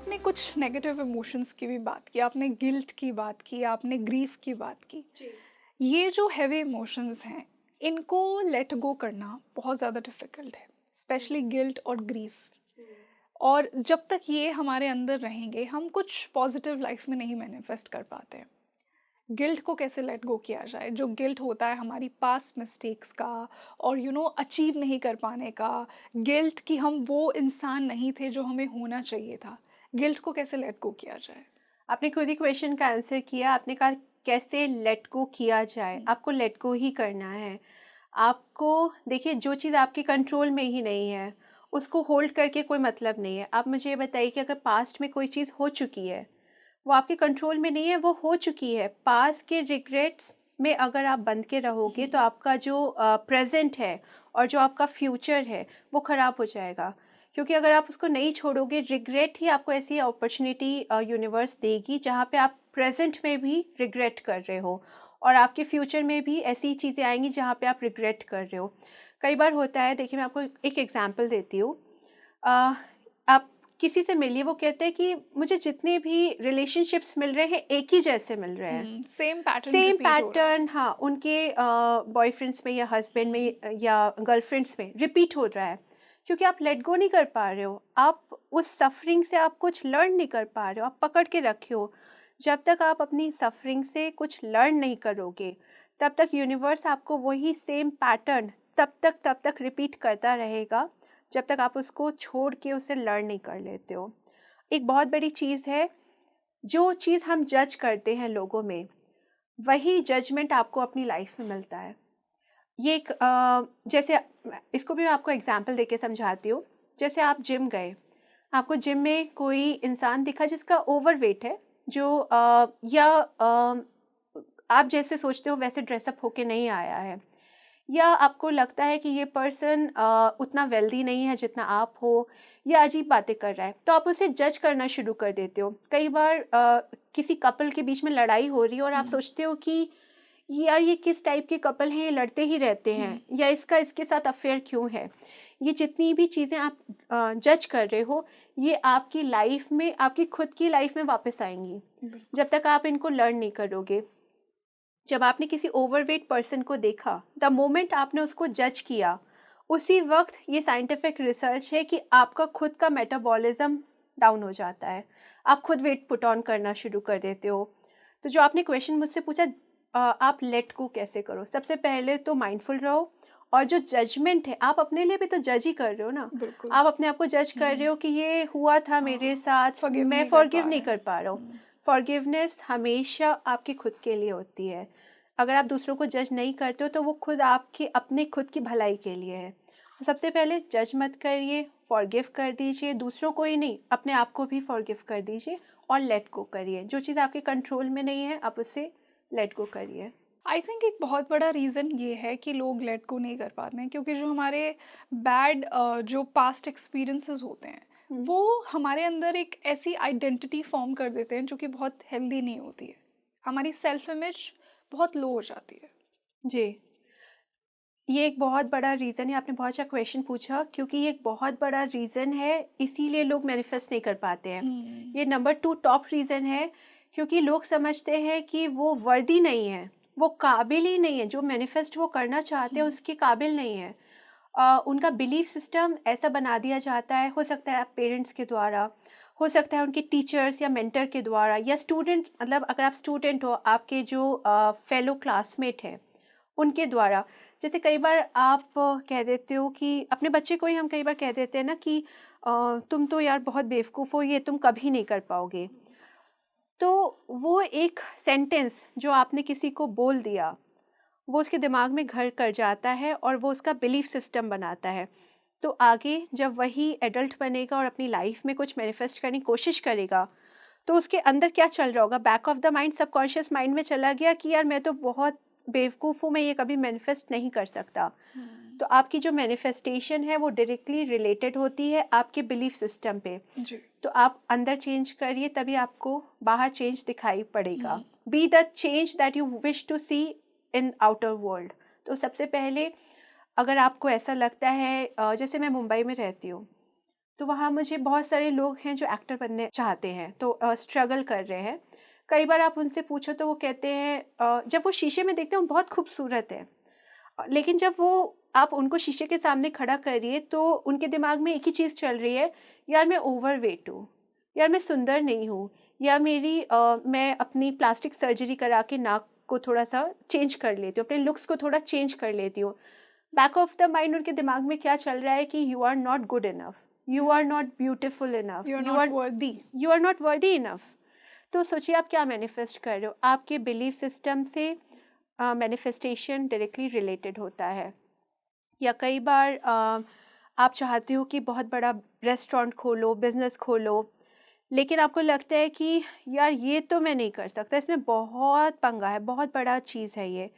आपने कुछ negative emotions की भी बात की, आपने गिल्ट की बात की, आपने ग्रीफ की बात की। जी। ये जो हैवी इमोशंस हैं, इनको लेट गो करना बहुत ज़्यादा डिफ़िकल्ट है, हुँ, स्पेशली गिल्ट और ग्रीफ। हुँ। और जब तक ये हमारे अंदर रहेंगे, हम कुछ पॉजिटिव लाइफ में नहीं मैनिफेस्ट कर पाते हैं। गिल्ट को कैसे लेट गो किया जाए? जो गिल्ट होता है हमारी पास्ट मिस्टेक्स का और अचीव नहीं कर पाने का, गिल्ट कि हम वो इंसान नहीं थे जो हमें होना चाहिए था। गिल्ट को कैसे लेट गो किया जाए? आपने खुद ही क्वेश्चन का आंसर किया, आपने कहा कैसे लेट गो किया जाए, हुँ, आपको लेट गो ही करना है। आपको देखिए जो चीज़ आपके कंट्रोल में ही नहीं है, उसको होल्ड करके कोई मतलब नहीं है। आप मुझे ये बताइए कि अगर पास्ट में कोई चीज़ हो चुकी है, वो आपके कंट्रोल में नहीं है, वो हो चुकी है। पास्ट के रिग्रेट्स में अगर आप बंध के रहोगे हुँ, तो आपका जो प्रेज़ेंट है और जो आपका फ्यूचर है, वो ख़राब हो जाएगा। क्योंकि अगर आप उसको नहीं छोड़ोगे, रिग्रेट ही आपको ऐसी अपॉर्च्युनिटी यूनिवर्स देगी जहाँ पे आप प्रेज़ेंट में भी रिग्रेट कर रहे हो और आपके फ्यूचर में भी ऐसी चीज़ें आएँगी जहाँ पे आप रिग्रेट कर रहे हो। कई बार होता है, देखिए मैं आपको एक एग्ज़ाम्पल देती हूँ। अ, आप किसी से मिलिए, वो कहते हैं कि मुझे जितने भी रिलेशनशिप्स मिल रहे हैं एक ही जैसे मिल रहे हैं। हुँ, सेम पैटर्न सेम रिपीट हो रहा है। पैटर्न, हाँ, उनके बॉयफ्रेंड्स में या हस्बैंड हुँ, में या गर्लफ्रेंड्स में रिपीट हो रहा है। क्योंकि आप लेट गो नहीं कर पा रहे हो। आप उस सफ़रिंग से आप कुछ लर्न नहीं कर पा रहे हो, आप पकड़ के रखे हो। जब तक आप अपनी सफ़रिंग से कुछ लर्न नहीं करोगे, तब तक यूनिवर्स आपको वही सेम पैटर्न तब तक रिपीट करता रहेगा, जब तक आप उसको छोड़ के उसे लर्न नहीं कर लेते हो। एक बहुत बड़ी चीज़ है, जो चीज़ हम जज करते हैं लोगों में, वही जजमेंट आपको अपनी लाइफ में मिलता है। ये एक जैसे इसको भी मैं आपको एग्जांपल देके समझाती हूँ। जैसे आप जिम गए, आपको जिम में कोई इंसान दिखा जिसका ओवरवेट है, जो आप जैसे सोचते हो वैसे ड्रेसअप होके नहीं आया है, या आपको लगता है कि ये पर्सन उतना वेल्दी नहीं है जितना आप हो, या अजीब बातें कर रहा है, तो आप उसे जज करना शुरू कर देते हो। कई बार किसी कपल के बीच में लड़ाई हो रही है और आप हुँ, सोचते हो कि यार ये किस टाइप के कपल हैं, ये लड़ते ही रहते हुँ, हैं, या इसका इसके साथ अफेयर क्यों है। ये जितनी भी चीज़ें आप जज कर रहे हो, ये आपकी लाइफ में, आपकी खुद की लाइफ में वापस आएंगी, बिल्कुल। जब तक आप इनको लर्न नहीं करोगे। जब आपने किसी ओवरवेट पर्सन को देखा, द मोमेंट आपने उसको जज किया, उसी वक्त ये साइंटिफिक रिसर्च है कि आपका खुद का मेटाबॉलिज्म डाउन हो जाता है। आप खुद वेट पुट ऑन करना शुरू कर देते हो। तो जो आपने क्वेश्चन मुझसे पूछा, आप लेट को कैसे करो? सबसे पहले तो माइंडफुल रहो, और जो जजमेंट है, आप अपने लिए भी तो जज ही कर रहे हो ना। बिल्कुल। आप अपने आप को जज कर रहे हुँ, हो कि ये हुआ था मेरे हाँ, साथ, फ़ॉरगिव मैं नहीं कर फॉरगिव पा नहीं रहे कर हैं। पा रहा हूँ। हुँ, फॉरगिवनेस हमेशा आपकी खुद के लिए होती है। अगर आप दूसरों को जज नहीं करते हो तो वो खुद आपकी अपने खुद की भलाई के लिए है। तो सबसे पहले जज मत करिए, फॉरगिव कर दीजिए, दूसरों को ही नहीं, अपने आप को भी फॉरगिव कर दीजिए और लेट गो करिए। जो चीज़ आपके कंट्रोल में नहीं है, आप उसे लेट गो करिए। आई थिंक एक बहुत बड़ा रीज़न ये है कि लोग लेट गो नहीं कर पाते हैं क्योंकि जो हमारे बैड जो पास्ट एक्सपीरियंसेस होते हैं, हुँ, वो हमारे अंदर एक ऐसी आइडेंटिटी फॉर्म कर देते हैं जो कि बहुत हेल्दी नहीं होती है। हमारी सेल्फ इमेज बहुत लो हो जाती है। जी। ये एक बहुत बड़ा रीज़न है, आपने बहुत अच्छा क्वेश्चन पूछा, क्योंकि ये एक बहुत बड़ा रीज़न है, इसीलिए लोग मैनिफेस्ट नहीं कर पाते हैं। हुँ, ये नंबर 2 टॉप रीज़न है, क्योंकि लोग समझते हैं कि वो वर्दी नहीं है, वो काबिल ही नहीं है, जो मैनिफेस्ट वो करना चाहते हुँ, हैं उसके काबिल नहीं है। उनका बिलीफ सिस्टम ऐसा बना दिया जाता है, हो सकता है पेरेंट्स के द्वारा, हो सकता है उनके टीचर्स या मेंटर के द्वारा, या स्टूडेंट, मतलब अगर आप स्टूडेंट हो, आपके जो फेलो क्लासमेट हैं उनके द्वारा। जैसे कई बार आप कह देते हो कि अपने बच्चे को ही हम कई बार कह देते हैं ना कि तुम तो यार बहुत बेवकूफ़ हो, ये तुम कभी नहीं कर पाओगे। तो वो एक सेंटेंस जो आपने किसी को बोल दिया, वो उसके दिमाग में घर कर जाता है और वो उसका बिलीफ सिस्टम बनाता है। तो आगे जब वही एडल्ट बनेगा और अपनी लाइफ में कुछ मैनिफेस्ट करने की कोशिश करेगा, तो उसके अंदर क्या चल रहा होगा, back of the mind, subconscious mind में चला गया कि यार मैं तो बहुत बेवकूफ़ हूँ, मैं ये कभी मैनिफेस्ट नहीं कर सकता। हुँ, तो आपकी जो मैनिफेस्टेशन है वो डायरेक्टली रिलेटेड होती है आपके बिलीफ सिस्टम पे। जी। तो आप अंदर चेंज करिए, तभी आपको बाहर चेंज दिखाई पड़ेगा। हुँ, be the change that you wish to see in outer world. तो सबसे पहले, अगर आपको ऐसा लगता है, जैसे मैं मुंबई में रहती हूँ, तो वहाँ मुझे बहुत सारे लोग हैं जो एक्टर बनने चाहते हैं, तो स्ट्रगल कर रहे हैं। कई बार आप उनसे पूछो तो वो कहते हैं जब वो शीशे में देखते हैं वो बहुत खूबसूरत है, लेकिन जब वो आप उनको शीशे के सामने खड़ा करिए तो उनके दिमाग में एक ही चीज़ चल रही है, यार मैं ओवरवेट हूँ, यार मैं सुंदर नहीं हूँ, या मैं अपनी प्लास्टिक सर्जरी करा के नाक को थोड़ा-सा चेंज कर लेती हूँ, अपने लुक्स को थोड़ा चेंज कर लेती हूँ। बैक ऑफ द माइंड उनके दिमाग में क्या चल रहा है कि you are not good enough, you are not beautiful enough, you are not worthy. You are not worthy enough. तो सोचिए आप क्या मैनिफेस्ट कर रहे हो, आपके बिलीफ सिस्टम से मैनिफेस्टेशन डायरेक्टली रिलेटेड होता है। या कई बार आप चाहते हो कि बहुत बड़ा रेस्टोरेंट खोलो, बिजनेस खोलो, लेकिन आपको लगता है कि यार ये तो मैं नहीं कर सकता, इसमें बहुत पंगा है, बहुत बड़ा चीज़ है ये।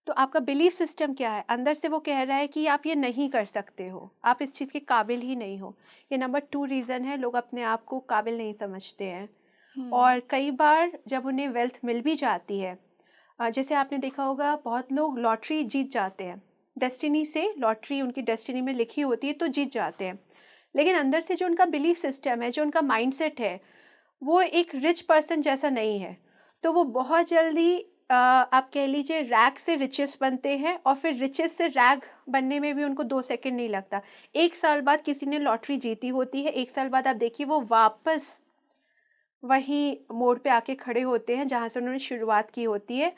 तो आपका बिलीफ सिस्टम क्या है, अंदर से वो कह रहा है कि आप ये नहीं कर सकते हो, आप इस चीज़ के काबिल ही नहीं हो। ये नंबर 2 रीज़न है, लोग अपने आप को काबिल नहीं समझते हैं। और कई बार जब उन्हें वेल्थ मिल भी जाती है, जैसे आपने देखा होगा बहुत लोग लॉटरी जीत जाते हैं, डेस्टिनी से लॉटरी उनकी डेस्टिनी में लिखी होती है तो जीत जाते हैं, लेकिन अंदर से जो उनका बिलीफ सिस्टम है, जो उनका माइंडसेट है, वो एक रिच पर्सन जैसा नहीं है। तो वो बहुत जल्दी आप कह लीजिए रैग से रिचेस बनते हैं, और फिर रिचेस से रैग बनने में भी उनको 2 सेकंड नहीं लगता। 1 साल बाद किसी ने लॉटरी जीती होती है, 1 साल बाद आप देखिए वो वापस वहीं मोड़ पे आके खड़े होते हैं जहाँ से उन्होंने शुरुआत की होती है।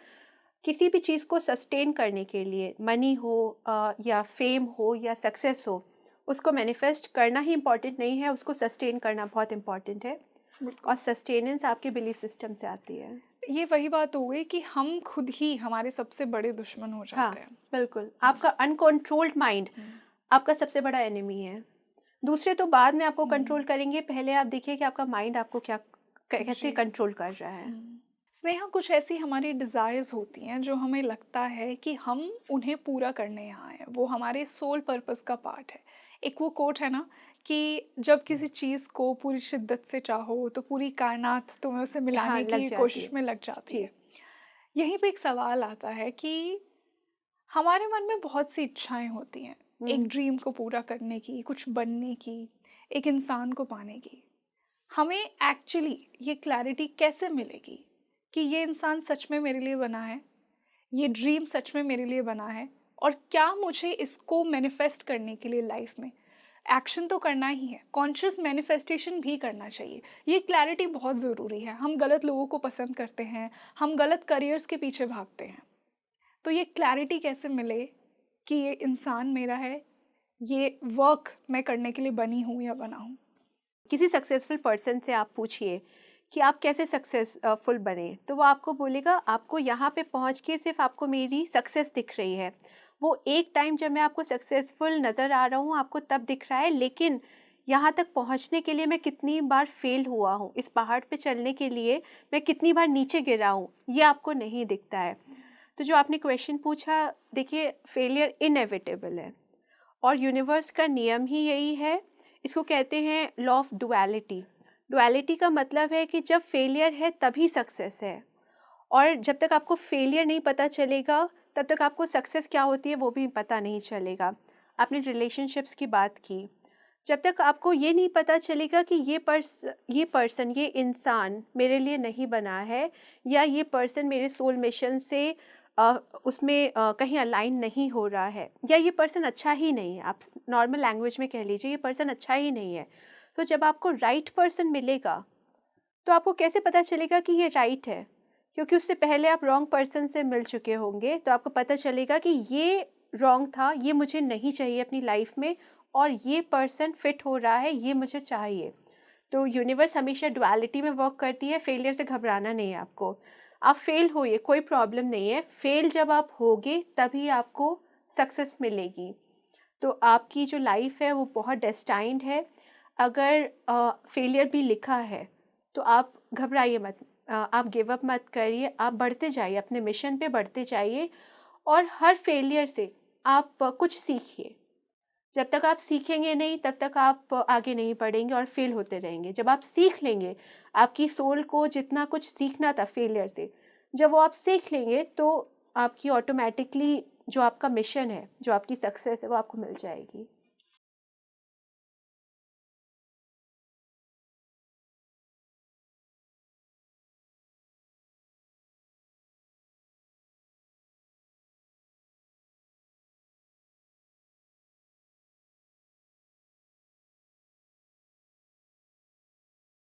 किसी भी चीज़ को सस्टेन करने के लिए, मनी हो या फेम हो या सक्सेस हो, उसको मैनिफेस्ट करना ही इम्पॉर्टेंट नहीं है, उसको सस्टेन करना बहुत इम्पॉर्टेंट है। बिल्कुल। और सस्टेनेंस आपके बिलीफ सिस्टम से आती है। ये वही बात हो गई कि हम खुद ही हमारे सबसे बड़े दुश्मन हो हाँ, जाते हैं। बिल्कुल। आपका अनकंट्रोल्ड माइंड हम्म, आपका सबसे बड़ा एनिमी है। दूसरे तो बाद में आपको हम्म, कंट्रोल करेंगे, पहले आप देखिए कि आपका माइंड आपको कैसे जी। कंट्रोल कर रहा है। स्नेहा, कुछ ऐसी हमारी डिज़ायर्स होती हैं जो हमें लगता है कि हम उन्हें पूरा करने यहाँ आए हैं, वो हमारे सोल पर्पस का पार्ट है। एक वो कोट है ना कि जब किसी चीज़ को पूरी शिद्दत से चाहो तो पूरी कायनात तुम्हें उसे हाँ, मिलाने लग की जाती कोशिश है। में लग जाती जी। है। यहीं पे एक सवाल आता है कि हमारे मन में बहुत सी इच्छाएं होती हैं, एक हुँ। ड्रीम को पूरा करने की, कुछ बनने की, एक इंसान को पाने की। हमें एक्चुअली ये क्लैरिटी कैसे मिलेगी कि ये इंसान सच में मेरे लिए बना है, ये ड्रीम सच में मेरे लिए बना है, और क्या मुझे इसको मैनिफेस्ट करने के लिए लाइफ में एक्शन तो करना ही है, कॉन्शियस मैनिफेस्टेशन भी करना चाहिए। ये क्लैरिटी बहुत ज़रूरी है। हम गलत लोगों को पसंद करते हैं, हम गलत करियर्स के पीछे भागते हैं। तो ये क्लैरिटी कैसे मिले कि ये इंसान मेरा है, ये वर्क मैं करने के लिए बनी हूँ या बना हूँ। किसी सक्सेसफुल पर्सन से आप पूछिए कि आप कैसे सक्सेसफुल बने, तो वो आपको बोलेगा आपको यहाँ पे पहुँच के सिर्फ़ आपको मेरी सक्सेस दिख रही है। वो एक टाइम जब मैं आपको सक्सेसफुल नज़र आ रहा हूँ, आपको तब दिख रहा है, लेकिन यहाँ तक पहुँचने के लिए मैं कितनी बार फ़ेल हुआ हूँ, इस पहाड़ पे चलने के लिए मैं कितनी बार नीचे गिरा हूँ, ये आपको नहीं दिखता है। तो जो आपने क्वेश्चन पूछा, देखिए फेलियर इनएविटेबल है और यूनिवर्स का नियम ही यही है। इसको कहते हैं लॉ ऑफ डुअलिटी। डुअलिटी का मतलब है कि जब फेलियर है तभी सक्सेस है, और जब तक आपको फेलियर नहीं पता चलेगा तब तक आपको सक्सेस क्या होती है वो भी पता नहीं चलेगा। आपने रिलेशनशिप्स की बात की, जब तक आपको ये नहीं पता चलेगा कि ये इंसान मेरे लिए नहीं बना है, या ये पर्सन मेरे सोल मिशन से उसमें कहीं अलाइन नहीं हो रहा है, या ये पर्सन अच्छा ही नहीं है, आप नॉर्मल लैंग्वेज में कह लीजिए ये पर्सन अच्छा ही नहीं है। तो जब आपको राइट पर्सन मिलेगा तो आपको कैसे पता चलेगा कि ये राइट है? क्योंकि उससे पहले आप रॉन्ग पर्सन से मिल चुके होंगे, तो आपको पता चलेगा कि ये रॉन्ग था, ये मुझे नहीं चाहिए अपनी लाइफ में, और ये पर्सन फिट हो रहा है, ये मुझे चाहिए। तो यूनिवर्स हमेशा डुअलिटी में वर्क करती है, फेलियर से घबराना नहीं है आपको। आप फेल होइए, कोई प्रॉब्लम नहीं है, फेल जब आप होगे तभी आपको सक्सेस मिलेगी। तो आपकी जो लाइफ है वो बहुत डेस्टाइन्ड है। अगर फेलियर भी लिखा है तो आप घबराइए मत, आप गिव अप मत करिए, आप बढ़ते जाइए, अपने मिशन पे बढ़ते जाइए, और हर फेलियर से आप कुछ सीखिए। जब तक आप सीखेंगे नहीं तब तक आप आगे नहीं बढ़ेंगे और फेल होते रहेंगे। जब आप सीख लेंगे, आपकी सोल को जितना कुछ सीखना था फेलियर से, जब वो आप सीख लेंगे तो आपकी ऑटोमेटिकली जो आपका मिशन है, जो आपकी सक्सेस है, वो आपको मिल जाएगी।